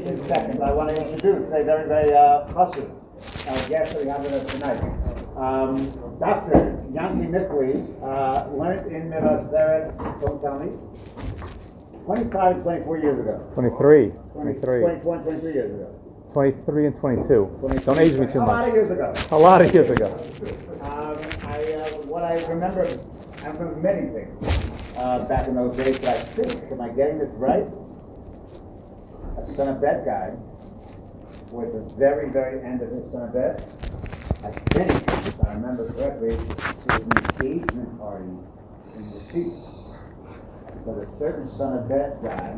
in seconds, I want to introduce a very, very chashuv guest that we have with us tonight. Dr. Yanti Mikli learned in Mevaseret, don't tell me, 25, 24 years ago. 23. 23 years ago. 23 and 22. Don't age me too much. A lot of years ago. A lot of years ago. What I remember many things back in those days, but I think, am I getting this right? A son of bet guy was the very, very end of his son of bet. I think, if I remember correctly, it was an engagement party in the seat. So the certain son of bet guy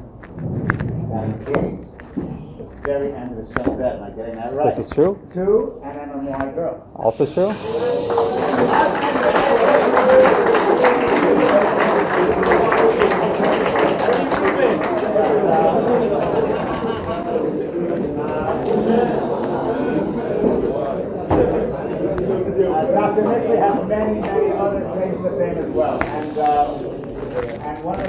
got engaged at the very end of the son of bet. Am I getting that right? This is true? To an MMY girl. Also true? Dr. Nickley has many, many other claims to fame as well. And one of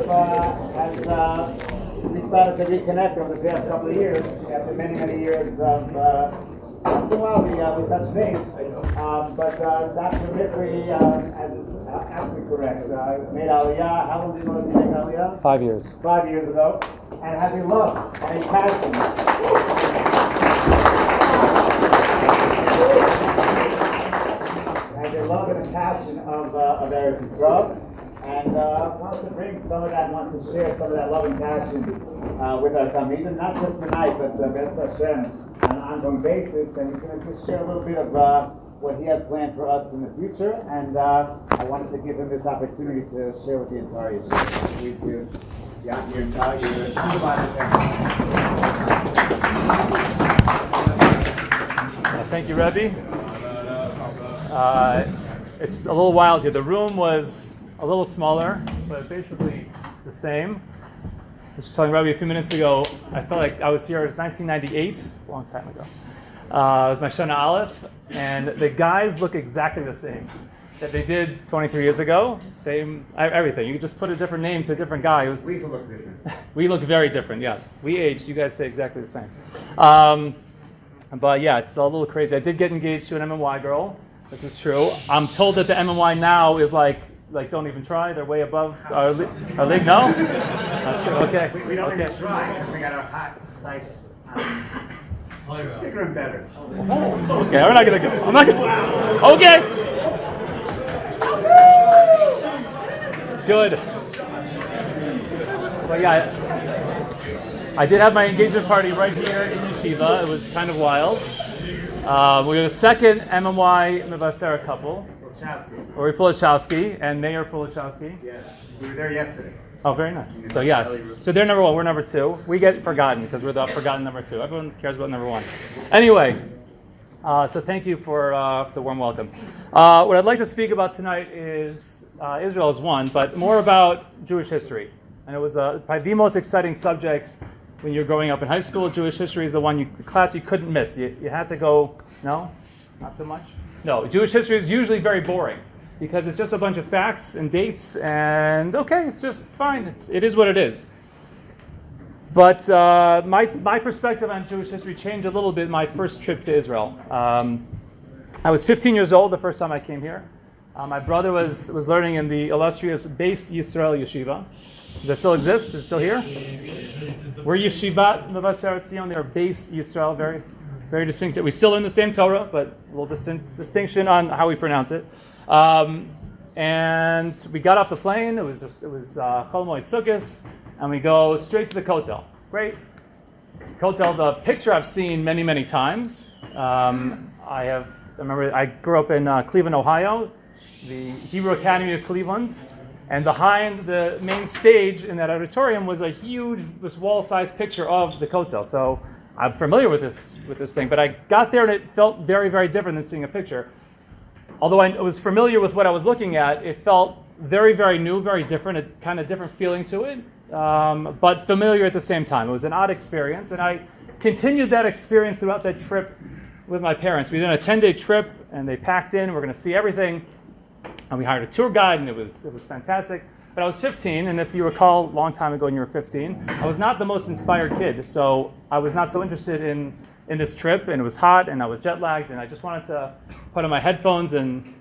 we started to reconnect over the past couple of years, after many, many years of once in a while we touch base. But Dr. Nickley, as is absolutely correct, made Aliyah. How long did you make Aliyah? 5 years. 5 years ago. And has a love and a passion. And a love and a passion of Eretz Yisrael, and wants to bring some of that, wants to share some of that love and passion with our Talmidim, not just tonight, but B'ez Hashem on an ongoing basis. And we're going to just share a little bit of what he has planned for us in the future. And I wanted to give him this opportunity to share with the entire yeshiva. Please do. Your entire Thank you, Rebbe. It's a little wild here. The room was a little smaller, but basically the same. I was telling Rebbe a few minutes ago, I felt like I was here, it was 1998, a long time ago. It was my Shana Aleph, and the guys look exactly the same that they did 23 years ago. Same, everything. You could just put a different name to a different guy. We look different. We look very different, yes. We aged, you guys say exactly the same. But yeah, it's a little crazy. I did get engaged to an MMY girl. This is true. I'm told that the MMY now is like don't even try. They're way above our league. No? Not true. Okay. We don't okay. even try because we got our hot sites bigger and better. Okay, we're not gonna go. I'm not gonna. Okay. Good. But yeah, I did have my engagement party right here in Yeshiva. It was kind of wild. We were the second MMY Mevaseret couple. Ori Polachowski and Mayor Polachowski. Yes, we were there yesterday. Oh, very nice. So yes, so they're number one, we're number two. We get forgotten because we're the forgotten number two. Everyone cares about number one. Anyway, so thank you for the warm welcome. What I'd like to speak about tonight is Israel is one, but more about Jewish history. And it was probably the most exciting subject when you're growing up in high school. Jewish history is the class you couldn't miss. You had to go. No, not so much. No, Jewish history is usually very boring because it's just a bunch of facts and dates, and okay, it's just fine. It is what it is. But my perspective on Jewish history changed a little bit my first trip to Israel. I was 15 years old the first time I came here. My brother was learning in the illustrious Beis Yisrael Yeshiva. Does that still exist? Is it still here? We're Yeshivat Mevaseret Zion. They are Beis Yisrael, very, very distinct. We still learn the same Torah, but a little distinction on how we pronounce it. And we got off the plane. It was Chol Moed Sukkos, and we go straight to the Kotel. Great. Kotel's a picture I've seen many, many times. I remember I grew up in Cleveland, Ohio, the Hebrew Academy of Cleveland. And behind the main stage in that auditorium was a huge, this wall-sized picture of the Kotel. So I'm familiar with this thing, but I got there and it felt very, very different than seeing a picture. Although I was familiar with what I was looking at, it felt very, very new, very different, a kind of different feeling to it, but familiar at the same time. It was an odd experience, and I continued that experience throughout that trip with my parents. We did a 10-day trip, and they packed in. We're going to see everything. And we hired a tour guide, and it was fantastic. But I was 15, and if you recall, a long time ago when you were 15, I was not the most inspired kid. So I was not so interested in this trip, and it was hot, and I was jet lagged, and I just wanted to put on my headphones and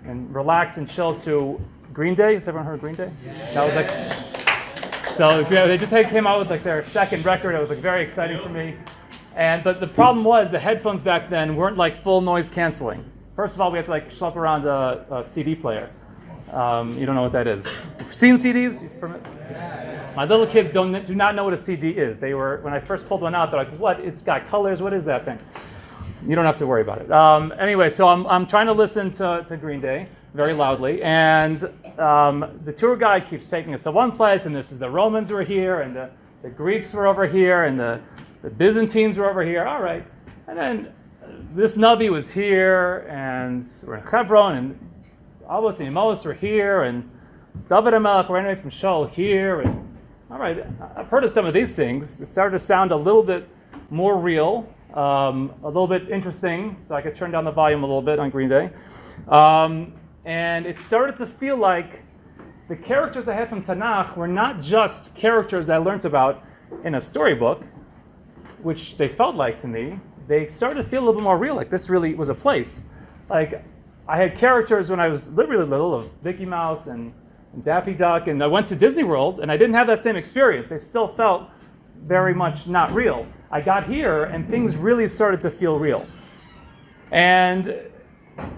relax and chill to Green Day. Has everyone heard of Green Day? Yeah. That was like, so they just came out with like their second record. It was like very exciting for me. But the problem was the headphones back then weren't like full noise canceling. First of all, we had to like schlep around a CD player. You don't know what that is. Seen CDs? My little kids do not know what a CD is. They were, when I first pulled one out, they're like, "What? It's got colors. What is that thing?" You don't have to worry about it. Anyway, so I'm trying to listen to Green Day very loudly, and the tour guide keeps taking us to one place, and this is the Romans were here, and the Greeks were over here, and the Byzantines were over here. All right, and then this Navi was here, and we're in Hebron, and Avos and Emos were here, and David and Melech ran away from Shaul here, and all right, I've heard of some of these things. It started to sound a little bit more real, a little bit interesting, so I could turn down the volume a little bit on Green Day. And it started to feel like the characters I had from Tanakh were not just characters that I learned about in a storybook, which they felt like to me. They started to feel a little bit more real, like this really was a place. Like, I had characters when I was really little of Mickey Mouse and Daffy Duck, and I went to Disney World, and I didn't have that same experience. They still felt very much not real. I got here, and things really started to feel real. And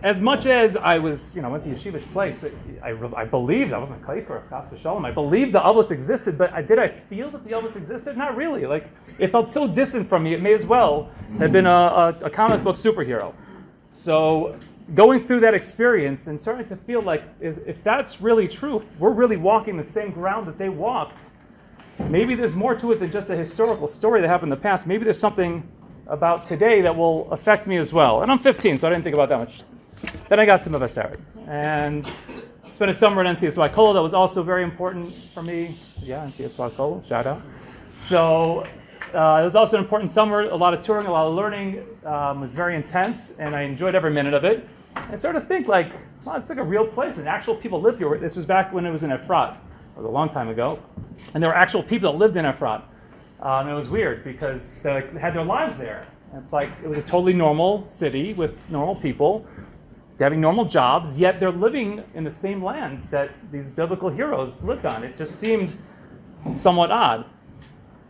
as much as I was, went to Yeshiva's place, I believed, I wasn't Kaifer, Chas v'Shalom, I believed the Avos existed, but did I feel that the Avos existed? Not really. Like, it felt so distant from me, it may as well have been a comic book superhero. So going through that experience and starting to feel like if that's really true, we're really walking the same ground that they walked, maybe there's more to it than just a historical story that happened in the past. Maybe there's something about today that will affect me as well. And I'm 15, so I didn't think about that much. Then I got to Mavaseret and spent a summer at NCSY Kol. That was also very important for me. Yeah, NCSY Kol, shout out. So it was also an important summer, a lot of touring, a lot of learning. Was very intense, and I enjoyed every minute of it. I started to think like, wow, it's like a real place, and actual people live here. This was back when it was in Efrat. It was a long time ago. And there were actual people that lived in Efrat. It was weird because they had their lives there. And it's like, it was a totally normal city with normal people, having normal jobs, yet they're living in the same lands that these biblical heroes lived on. It just seemed somewhat odd.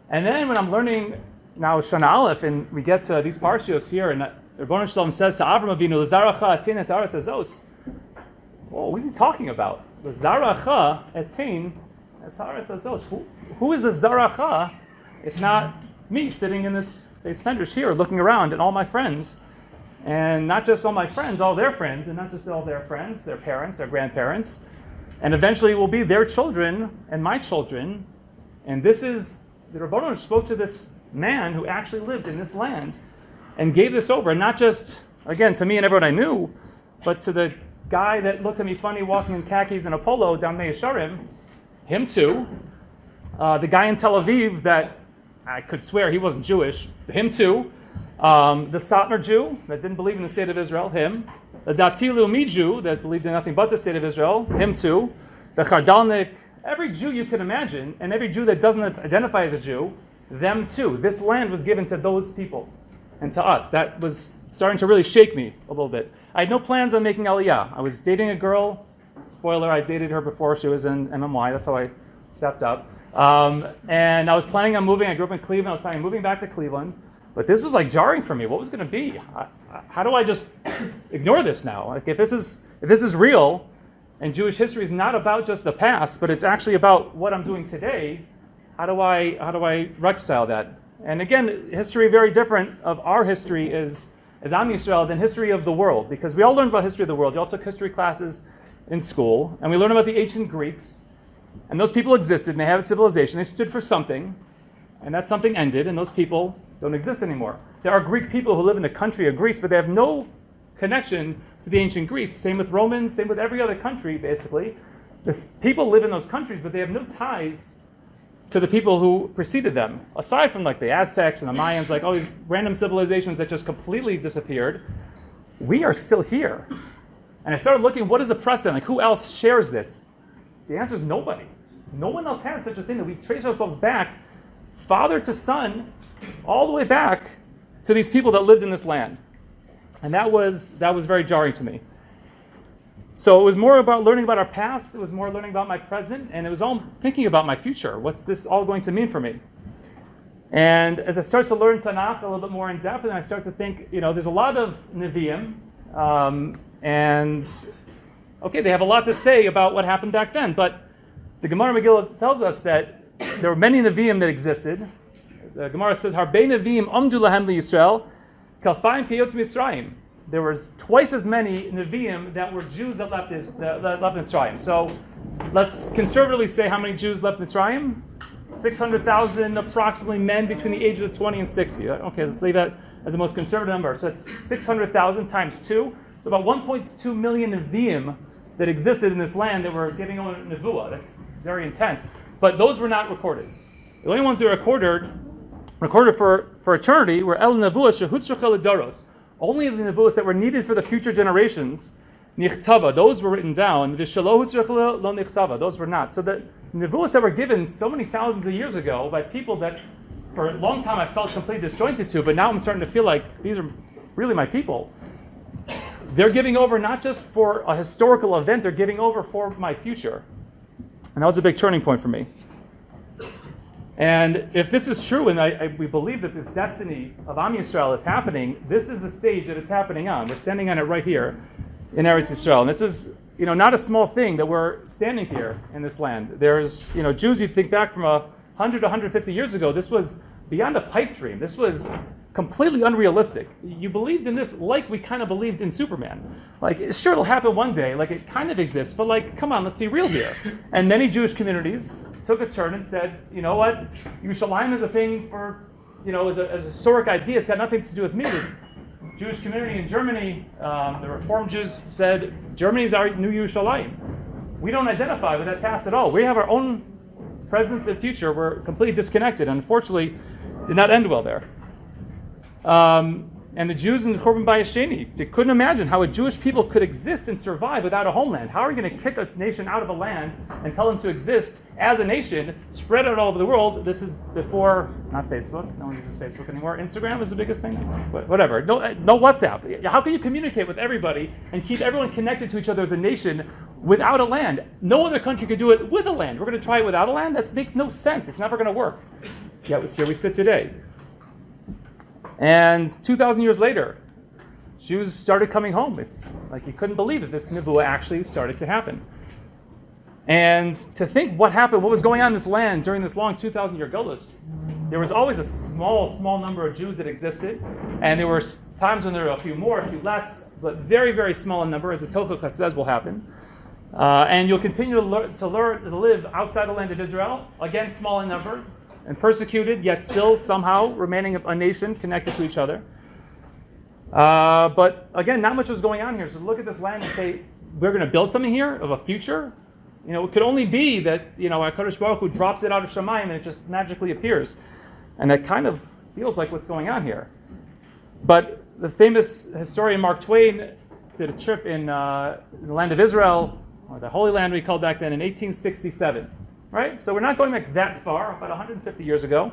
And then when I'm learning now Shana Aleph, and we get to these parshios here, and Rebbeinu Shalom says to Avram Avinu, "L'zaracha atin et haaretz hazos." Well, what is he talking about? L'zaracha atin et haaretz hazos. Who is the zaracha if not me sitting in this base medrash here, looking around at all my friends, and not just all my friends, all their friends, and not just all their friends, their parents, their grandparents, and eventually will be their children and my children. And this is the Rebbeinu spoke to this man who actually lived in this land and gave this over, and not just, again, to me and everyone I knew, but to the guy that looked at me funny walking in khakis and a polo down Mea Shearim, him too. The guy in Tel Aviv that I could swear he wasn't Jewish, him too. The Satmar Jew that didn't believe in the state of Israel, him. The Dati Leumi Jew that believed in nothing but the state of Israel, him too. The Chardalnik, every Jew you can imagine, and every Jew that doesn't identify as a Jew, them too. This land was given to those people and to us. That was starting to really shake me a little bit. I had no plans on making Aliyah. I was dating a girl. Spoiler, I dated her before she was in MMY. That's how I stepped up. And I was planning on moving. I grew up in Cleveland. I was planning on moving back to Cleveland. But this was like jarring for me. What was going to be? How do I just ignore this now? Like if this is real, and Jewish history is not about just the past, but it's actually about what I'm doing today, how do I reconcile that? And again, history very different of our history as Am Yisrael than history of the world, because we all learned about history of the world. You all took history classes in school, and we learned about the ancient Greeks, and those people existed, and they had a civilization. They stood for something, and that something ended, and those people don't exist anymore. There are Greek people who live in the country of Greece, but they have no connection to the ancient Greece. Same with Romans, same with every other country, basically. The people live in those countries, but they have no ties to the people who preceded them. Aside from like the Aztecs and the Mayans, like all these random civilizations that just completely disappeared, we are still here. And I started looking, what is the precedent? Like who else shares this? The answer is nobody. No one else has such a thing that we trace ourselves back, father to son, all the way back to these people that lived in this land. And that was very jarring to me. So it was more about learning about our past, it was more learning about my present, and it was all thinking about my future. What's this all going to mean for me? And as I start to learn Tanakh a little bit more in depth, and I start to think, there's a lot of Nevi'im, and okay, they have a lot to say about what happened back then, but the Gemara Megillah tells us that there were many Nevi'im that existed. The Gemara says, Harbei Nevi'im amdu lahem liYisrael, kalfayim keyotz Mitzrayim. There was twice as many Nevi'im that were Jews that left Mitzrayim. So let's conservatively say how many Jews left Mitzrayim? 600,000 approximately men between the ages of 20 and 60. Okay, let's leave that as the most conservative number. So it's 600,000 times 2. So about 1.2 million Nevi'im that existed in this land that were giving on Nevuah. That's very intense. But those were not recorded. The only ones that were recorded for eternity were El Nevuah Shehutzrachel Doros. Only the Nevuahs that were needed for the future generations, Nichtava, those were written down. V'shelo Hutzrachel lo Nichtava, those were not. So the Nevuahs that were given so many thousands of years ago by people that for a long time I felt completely disjointed to, but now I'm starting to feel like these are really my people. They're giving over not just for a historical event, they're giving over for my future. And that was a big turning point for me. And if this is true, and we believe that this destiny of Am Yisrael is happening, this is the stage that it's happening on. We're standing on it right here in Eretz Yisrael. And this is, not a small thing that we're standing here in this land. There's, Jews, you'd think back from 100 to 150 years ago, this was beyond a pipe dream. This was completely unrealistic. You believed in this like we kind of believed in Superman. Like, sure, it'll happen one day. Like, it kind of exists, but like, come on, let's be real here. And many Jewish communities took a turn and said, you know what, Yerushalayim is a thing for, as a historic idea. It's got nothing to do with me. The Jewish community in Germany, the Reform Jews said, Germany's our new Yerushalayim. We don't identify with that past at all. We have our own presence and future. We're completely disconnected. Unfortunately, did not end well there. And the Jews in the Korban Bayesheni, they couldn't imagine how a Jewish people could exist and survive without a homeland. How are you going to kick a nation out of a land and tell them to exist as a nation, spread out all over the world? This is before, not Facebook, no one uses Facebook anymore. Instagram is the biggest thing, but whatever. No WhatsApp. How can you communicate with everybody and keep everyone connected to each other as a nation without a land? No other country could do it with a land. We're going to try it without a land? That makes no sense. It's never going to work. Yet here we sit today. And 2,000 years later, Jews started coming home. It's like you couldn't believe that this Nevuah actually started to happen. And to think what happened, what was going on in this land during this long 2,000-year Golus, there was always a small number of Jews that existed. And there were times when there were a few more, a few less, but very, very small in number, as the Tochacha says will happen. And you'll continue to live outside the land of Israel, again, small in number, and persecuted, yet still somehow remaining a nation connected to each other. But again, not much was going on here. So look at this land and say, we're going to build something here of a future. It could only be that, HaKadosh Baruch Hu drops it out of Shamayim and it just magically appears. And that kind of feels like what's going on here. But the famous historian Mark Twain did a trip in the land of Israel, or the Holy Land we called back then, in 1867. Right? So we're not going back that far, about 150 years ago.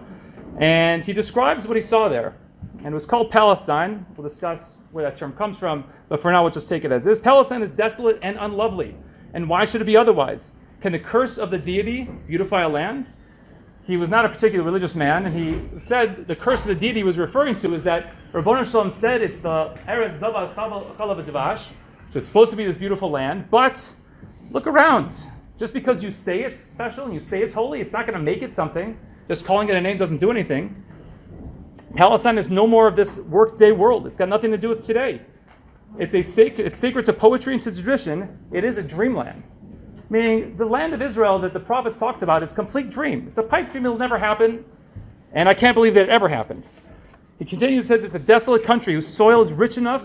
And he describes what he saw there. And it was called Palestine. We'll discuss where that term comes from, but for now we'll just take it as is. Palestine is desolate and unlovely. And why should it be otherwise? Can the curse of the deity beautify a land? He was not a particularly religious man, and he said the curse of the deity he was referring to is that Rabbanu Shalom said it's the Eretz Zaval Chalav Dvash, so it's supposed to be this beautiful land, but look around. Just because you say it's special and you say it's holy, it's not going to make it something. Just calling it a name doesn't do anything. Palestine is no more of this workday world. It's got nothing to do with today. It's sacred to poetry and to tradition. It is a dreamland. Meaning the land of Israel that the prophets talked about is a complete dream. It's a pipe dream. It'll never happen. And I can't believe that it ever happened. He continues, says it's a desolate country whose soil is rich enough,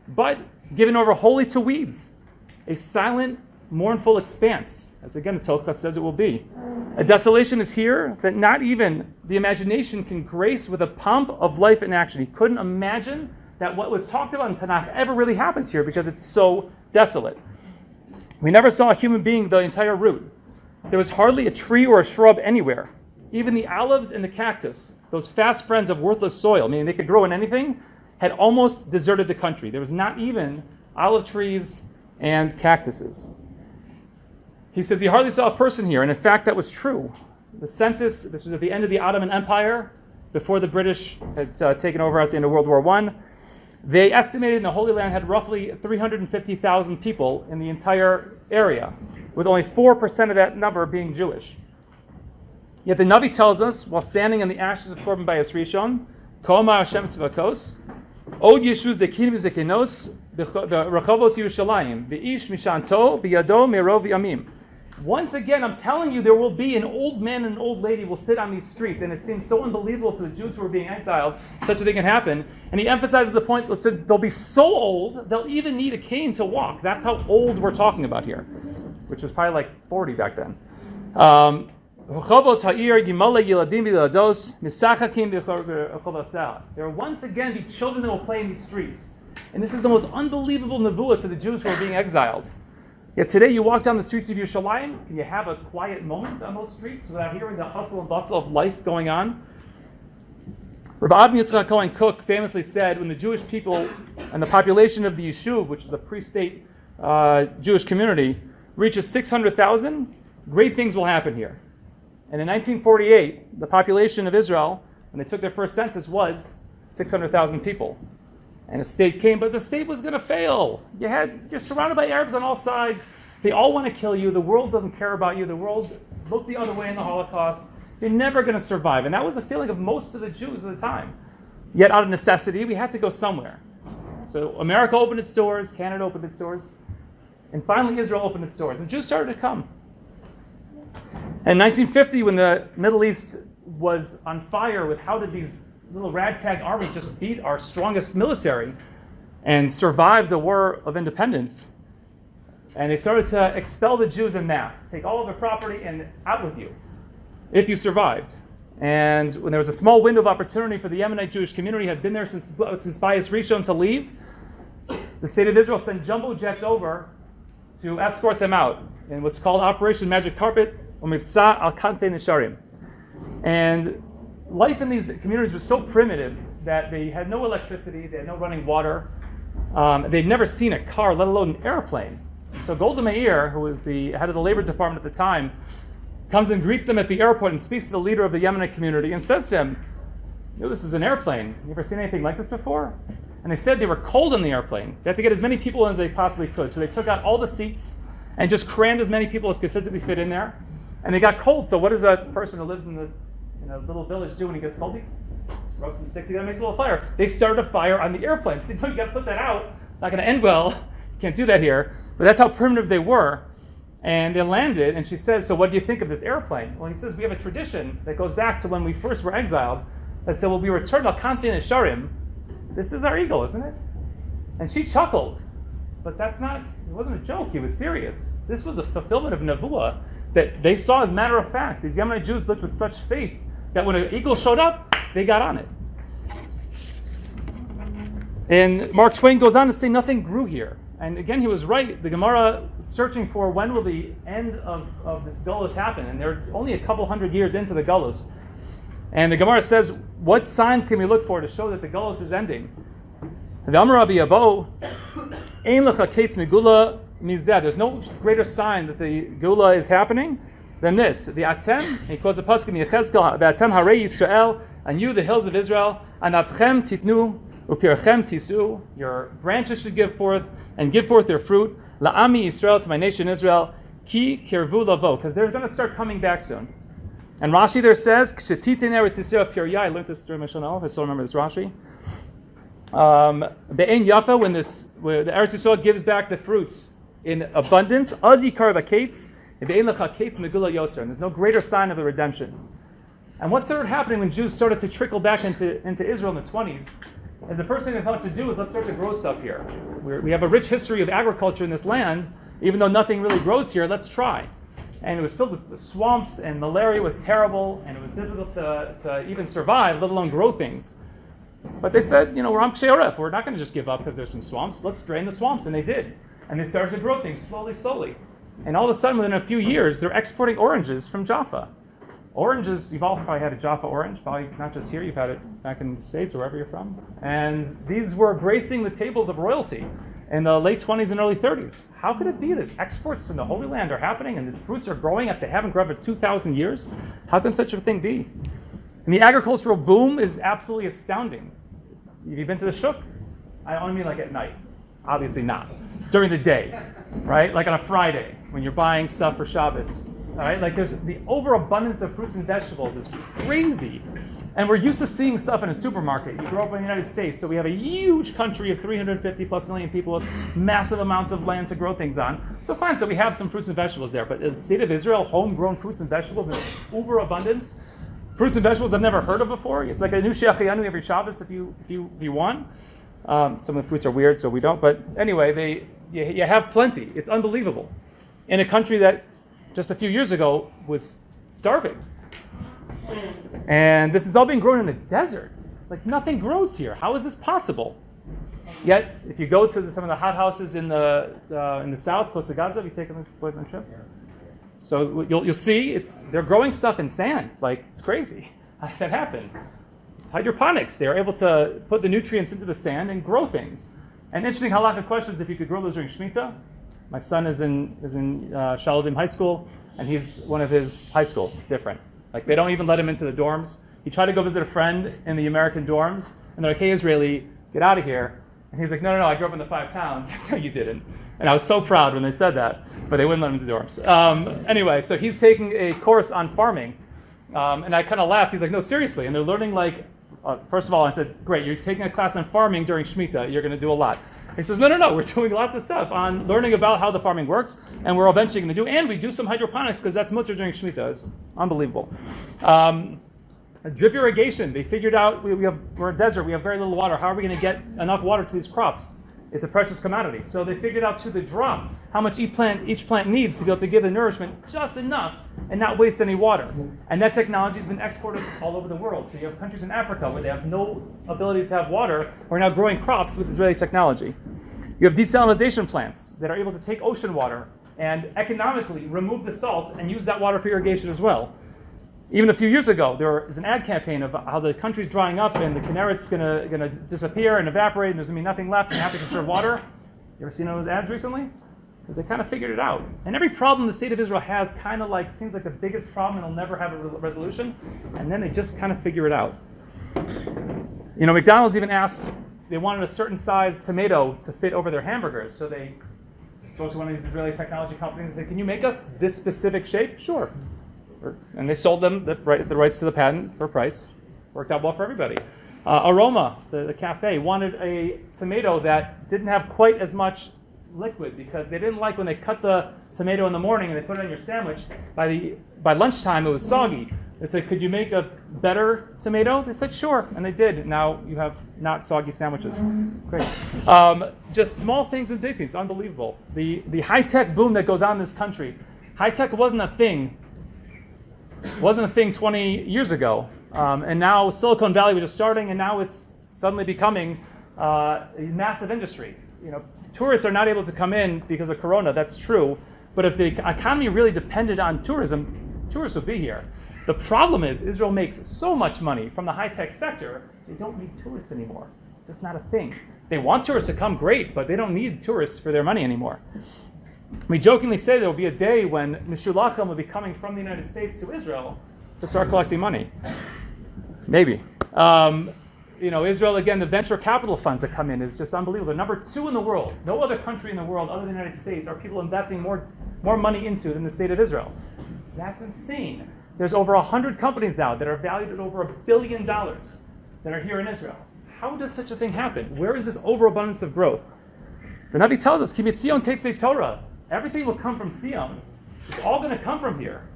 but given over wholly to weeds. A silent, mournful expanse, as again the Tochacha says it will be. A desolation is here that not even the imagination can grace with a pomp of life and action. He couldn't imagine that what was talked about in Tanakh ever really happened here because it's so desolate. We never saw a human being the entire route. There was hardly a tree or a shrub anywhere. Even the olives and the cactus, those fast friends of worthless soil, meaning they could grow in anything, had almost deserted the country. There was not even olive trees and cactuses. He says he hardly saw a person here, and in fact that was true. The census, this was at the end of the Ottoman Empire, before the British had taken over at the end of World War I. They estimated in the Holy Land had roughly 350,000 people in the entire area, with only 4% of that number being Jewish. Yet the Navi tells us, while standing in the ashes of Korban Bayis Rishon, Koma Hashem Tzvakos, Od Yeshu Zekinim Zekinos, Rechovos Yerushalayim, V'ish Mishanto, B'yado Merov Yamim. Once again, I'm telling you, there will be an old man and an old lady will sit on these streets, and it seems so unbelievable to the Jews who are being exiled, such a thing can happen. And he emphasizes the point, they'll be so old, they'll even need a cane to walk. That's how old we're talking about here, which was probably like 40 back then. There will once again be children that will play in these streets. And this is the most unbelievable nevuah to the Jews who are being exiled. Yet today you walk down the streets of Yerushalayim, can you have a quiet moment on those streets without hearing the hustle and bustle of life going on? Rav Adam Yitzchak Cohen Cook famously said, when the Jewish people and the population of the Yishuv, which is the pre-state Jewish community, reaches 600,000, great things will happen here. And in 1948, the population of Israel, when they took their first census, was 600,000 people. And a state came, but the state was going to fail. You're surrounded by Arabs on all sides. They all want to kill you. The world doesn't care about you. The world looked the other way in the Holocaust. You're never going to survive. And that was the feeling of most of the Jews at the time. Yet out of necessity, we had to go somewhere. So America opened its doors, Canada opened its doors, and finally Israel opened its doors. And Jews started to come. And in 1950, when the Middle East was on fire with how did these little ragtag armies just beat our strongest military and survived the war of independence. And they started to expel the Jews en masse, take all of their property and out with you, if you survived. And when there was a small window of opportunity for the Yemenite Jewish community, had been there since Bayis Rishon to leave, the state of Israel sent jumbo jets over to escort them out in what's called Operation Magic Carpet, or Mivtza Al Kantei Nisharim. And life in these communities was so primitive that they had no electricity, they had no running water, they'd never seen a car, let alone an airplane. So Golda Meir, who was the head of the labor department at the time, comes and greets them at the airport and speaks to the leader of the Yemenite community and says to him, this is an airplane. You ever seen anything like this before? And they said they were cold in the airplane. They had to get as many people in as they possibly could. So they took out all the seats and just crammed as many people as could physically fit in there. And they got cold. So what does a person who lives in a little village do when he gets cold? He rubs some sticks together and makes a little fire. They started a fire on the airplane. So you got to put that out. It's not going to end well. You can't do that here. But that's how primitive they were. And they landed, and she says, so what do you think of this airplane? Well, he says, we have a tradition that goes back to when we first were exiled that said, well, we returned Al Kantei Nisharim. This is our eagle, isn't it? And she chuckled. But it wasn't a joke. He was serious. This was a fulfillment of Nevuah that they saw as matter of fact. These Yemenite Jews looked with such faith that when an eagle showed up, they got on it. And Mark Twain goes on to say nothing grew here. And again, he was right. The Gemara is searching for when will the end of this Gullus happen. And they're only a couple hundred years into the Gullus. And the Gemara says, what signs can we look for to show that the Gullus is ending? There's no greater sign that the Gula is happening than this. The Atem, he calls a pasuk in Yechezkel, the Atem Harei Yisrael, and you, the hills of Israel, Anabchem titnu, upirchem tisu, your branches should give forth, and give forth their fruit, La'ami Yisrael, to my nation Israel, ki kirvu lavo, because they're going to start coming back soon. And Rashi there says, Kshetiten Eretz Yisrael Pirya, I learned this during my Shana, I still remember this Rashi. The Ein Yafa, where the Eretz Yisrael gives back the fruits in abundance, Azi Karva Kates, and there's no greater sign of the redemption. And what started happening when Jews started to trickle back into Israel in the 20s, is the first thing they thought to do is let's start to grow stuff here. We have a rich history of agriculture in this land, even though nothing really grows here, let's try. And it was filled with swamps, and malaria was terrible, and it was difficult to even survive, let alone grow things. But they said, we're on Kshei Oref, we're not going to just give up because there's some swamps, let's drain the swamps, and they did. And they started to grow things slowly. And all of a sudden, within a few years, they're exporting oranges from Jaffa. Oranges, you've all probably had a Jaffa orange, probably not just here, you've had it back in the States or wherever you're from. And these were gracing the tables of royalty in the late 20s and early 30s. How could it be that exports from the Holy Land are happening and these fruits are growing if they haven't grown for 2,000 years? How can such a thing be? And the agricultural boom is absolutely astounding. Have you been to the shuk? I only mean like at night. Obviously not. During the day, right? Like on a Friday when you're buying stuff for Shabbos. All right, like there's the overabundance of fruits and vegetables is crazy. And we're used to seeing stuff in a supermarket. You grow up in the United States, so we have a huge country of 350 plus million people with massive amounts of land to grow things on. So fine, so we have some fruits and vegetables there. But in the state of Israel, homegrown fruits and vegetables in overabundance. Fruits and vegetables I've never heard of before. It's like a new shechianu every Shabbos if you want. Some of the fruits are weird, so we don't. But anyway, you have plenty. It's unbelievable. In a country that just a few years ago was starving. And this is all being grown in the desert. Like nothing grows here. How is this possible? Yet, if you go to some of the hot houses in the south, close to Gaza, have you taken the boys on a trip? So you'll see they're growing stuff in sand. Like it's crazy. How does that happen? It's hydroponics. They're able to put the nutrients into the sand and grow things. And interesting halakha questions if you could grow those during Shemitah. My son is in Shaladim High School, and he's one of his high school. It's different. Like they don't even let him into the dorms. He tried to go visit a friend in the American dorms, and they're like, "Hey, Israeli, get out of here." And he's like, "No, I grew up in the 5 towns." No, you didn't. And I was so proud when they said that, but they wouldn't let him into the dorms. Anyway, so he's taking a course on farming, and I kind of laughed. He's like, "No, seriously," and they're learning like. First of all, I said, great, you're taking a class on farming during Shemitah. You're going to do a lot. He says, no, we're doing lots of stuff on learning about how the farming works, and we're eventually going to do, and we do some hydroponics because that's mutter during Shemitah. It's unbelievable. Drip irrigation, they figured out, we're a desert, we have very little water. How are we going to get enough water to these crops? It's a precious commodity. So they figured out to the drop how much each plant needs to be able to give the nourishment just enough and not waste any water. And that technology has been exported all over the world. So you have countries in Africa where they have no ability to have water who are now growing crops with Israeli technology. You have desalination plants that are able to take ocean water and economically remove the salt and use that water for irrigation as well. Even a few years ago, there was an ad campaign of how the country's drying up and the Kinneret's going to disappear and evaporate and there's going to be nothing left and you have to conserve water. You ever seen those ads recently? Because they kind of figured it out. And every problem the state of Israel has kind of like seems like the biggest problem and it'll never have a resolution. And then they just kind of figure it out. You know, McDonald's even asked, they wanted a certain size tomato to fit over their hamburgers. So they spoke to one of these Israeli technology companies and said, can you make us this specific shape? Sure. And they sold them the rights to the patent for a price. Worked out well for everybody. Aroma, the cafe, wanted a tomato that didn't have quite as much liquid because they didn't like when they cut the tomato in the morning and they put it on your sandwich. By lunchtime, it was soggy. They said, could you make a better tomato? They said, sure. And they did. Now you have not soggy sandwiches. Great. Just small things and big things. Unbelievable. The high-tech boom that goes on in this country. High-tech wasn't a thing 20 years ago. And now Silicon Valley was just starting, and now it's suddenly becoming a massive industry. You know, tourists are not able to come in because of Corona, that's true. But if the economy really depended on tourism, tourists would be here. The problem is Israel makes so much money from the high-tech sector, they don't need tourists anymore. It's just not a thing. They want tourists to come, great, but they don't need tourists for their money anymore. We jokingly say there will be a day when Mishulachim will be coming from the United States to Israel to start collecting money. Maybe. Israel, again, the venture capital funds that come in is just unbelievable. They're number 2 in the world. No other country in the world other than the United States are people investing more money into than the state of Israel. That's insane. There's over 100 companies now that are valued at over $1 billion that are here in Israel. How does such a thing happen? Where is this overabundance of growth? The Navi tells us, Ki mitzion tetzei Torah. Everything will come from Zion. It's all going to come from here.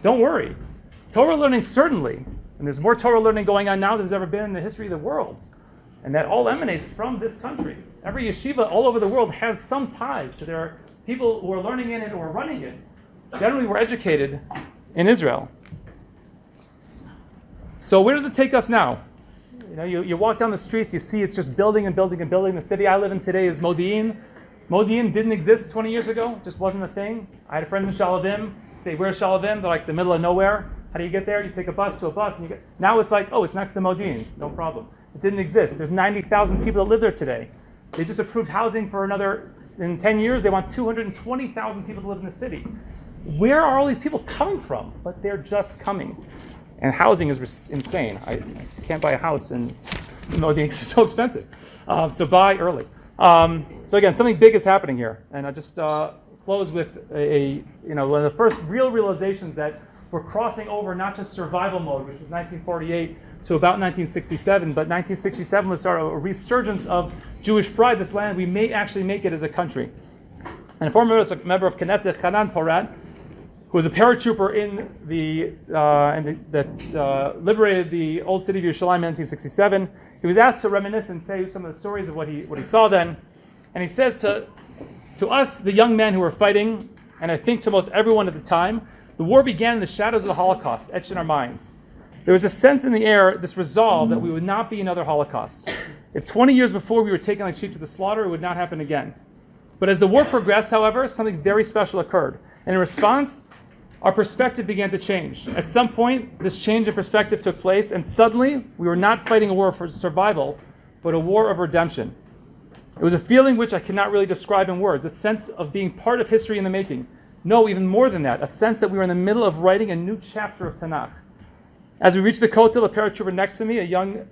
Don't worry. Torah learning certainly, and there's more Torah learning going on now than there's ever been in the history of the world. And that all emanates from this country. Every yeshiva all over the world has some ties to their people who are learning in it or running it. Generally, we're educated in Israel. So where does it take us now? You know, you walk down the streets, you see it's just building and building and building. The city I live in today is Modi'in. Modi'in didn't exist 20 years ago, just wasn't a thing. I had a friend in Shalavim, say, where's Shalavim? They're like the middle of nowhere. How do you get there? You take a bus to a bus, and you get. Now it's like, oh, it's next to Modi'in, no problem. It didn't exist. There's 90,000 people that live there today. They just approved housing for another, in 10 years, they want 220,000 people to live in the city. Where are all these people coming from? But they're just coming. And housing is insane. I can't buy a house in Modi'in because it's so expensive. So buy early. So again, something big is happening here. And I just close with one of the first real realizations that we're crossing over not just survival mode, which was 1948 to about 1967, but 1967 was sort of a resurgence of Jewish pride. This land, we may actually make it as a country. And a former member of Knesset, Hanan Porat, who was a paratrooper that liberated the old city of Yerushalayim in 1967. He was asked to reminisce and tell you some of the stories of what he saw then. And he says to us, the young men who were fighting, and I think to most everyone at the time, the war began in the shadows of the Holocaust, etched in our minds. There was a sense in the air, this resolve that we would not be another Holocaust. If 20 years before we were taken like sheep to the slaughter, it would not happen again. But as the war progressed, however, something very special occurred. And in response, our perspective began to change. At some point, this change in perspective took place, and suddenly, we were not fighting a war for survival, but a war of redemption. It was a feeling which I cannot really describe in words, a sense of being part of history in the making. No, even more than that, a sense that we were in the middle of writing a new chapter of Tanakh. As we reached the Kotel, a paratrooper next to me, a young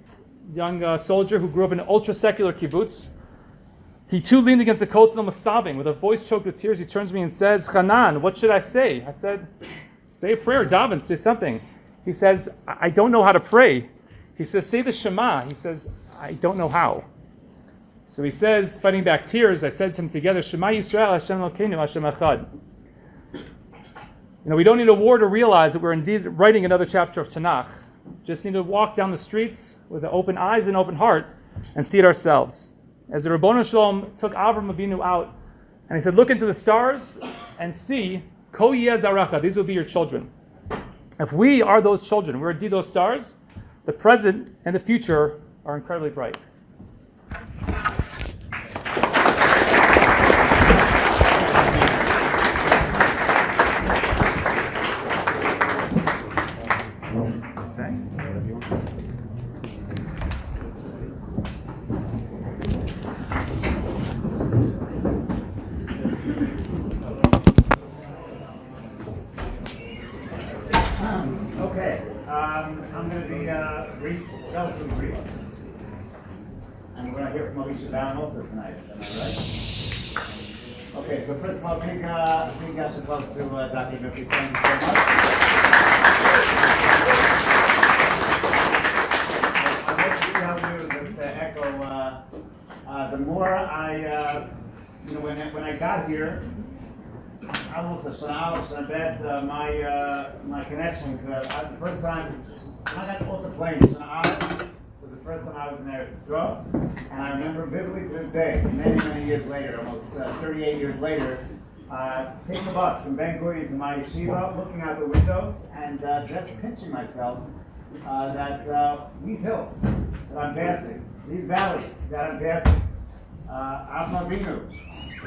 soldier who grew up in an ultra-secular kibbutz, he too leaned against the Kotel and was sobbing. With a voice choked with tears, he turns to me and says, Hanan, what should I say? I said, say a prayer, daven, say something. He says, I don't know how to pray. He says, say the Shema. He says, I don't know how. So he says, fighting back tears, I said to him together, Shema Yisrael, Hashem Elokeinu, Hashem Echad. We don't need a war to realize that we're indeed writing another chapter of Tanakh. Just need to walk down the streets with open eyes and open heart and see it ourselves. As the Ribbono Shalom took Avram Avinu out, and he said, look into the stars and see, Ko yeh zaracha, these will be your children. If we are those children, we're indeed those stars, the present and the future are incredibly bright. I'm going to be brief, relatively brief. And we're going to hear from Alicia Bound also tonight. Am I right? Okay, so first of all, big shout out to Dr. Vicky. Thank you so much. I want to see how we use to echo. The more I, when I got here, I was my connection to the first time I got off the plane. Was the first time I was in Eretz Yisrael, and I remember vividly to this day, many years later, almost 38 years later, taking the bus from Ben Gurion to my yeshiva, looking out the windows, and just pinching myself that these hills that I'm passing, these valleys that I'm passing, Avram Avinu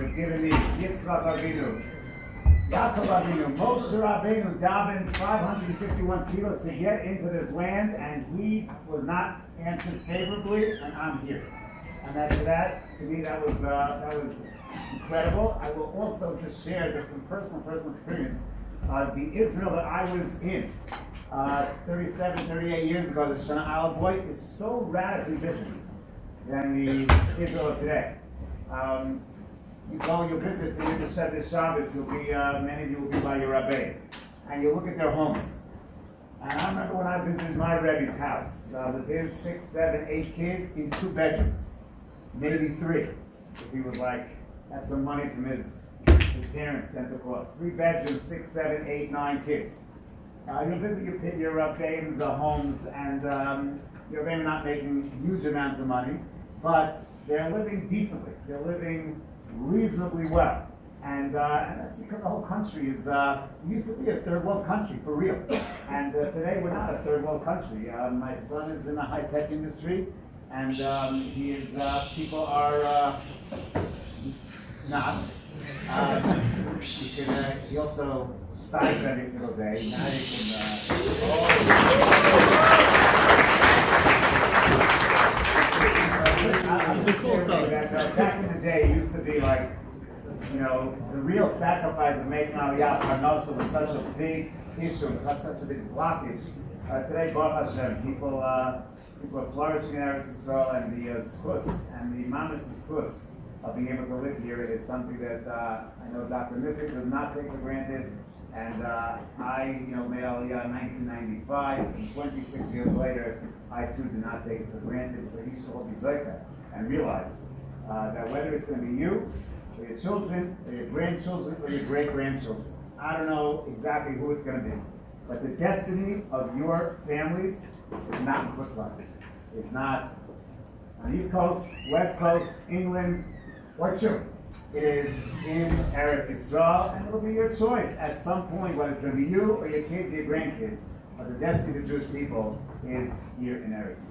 was giving me Yitzchak Avinu. Yaakov Avinu, Moshe Rabbeinu davened 551 kilos to get into this land, and he was not answered favorably, and I'm here. And to me, that was incredible. I will also just share that from personal experience, the Israel that I was in 38 years ago, the Shana Aleph Boy, is so radically different than the Israel of today. You'll visit the Yiddish Shabbos, many of you will be by your Rabbi, and you look at their homes. And I remember when I visited my Rebbe's house, with his 6, 7, 8 kids in 2 bedrooms, maybe 3. If he was had some money from his parents sent across. 3 bedrooms, 6, 7, 8, 9 kids. You visit your Rebbe's homes, and your Rebbe not making huge amounts of money, but they're living decently. They're living reasonably well, and that's because the whole country used to be a third world country for real, and today we're not a third world country. My son is in the high tech industry, and people are not. He also starts every single day. Now you can. Back in the day, it used to be like, the real sacrifice of making Aliyah Parnasa was such a big issue, such a big blockage. Today, Baruch Hashem, people are flourishing in Eretz Yisrael, and the schus, and the mamish schus of being able to live here. It is something that I know Dr. Nippert does not take for granted, and I, made Aliyah in 1995, and 26 years later, I too do not take it for granted. So you should all be zeikah and realize that whether it's going to be you, or your children, or your grandchildren, or your great-grandchildren, I don't know exactly who it's going to be, but the destiny of your families is not in Kuslan. It's not on the East Coast, West Coast, England, or Chile. It is in Eretz Yisrael, and it'll be your choice at some point, whether it's going to be you or your kids or your grandkids. But the destiny of the Jewish people is here in Eretz.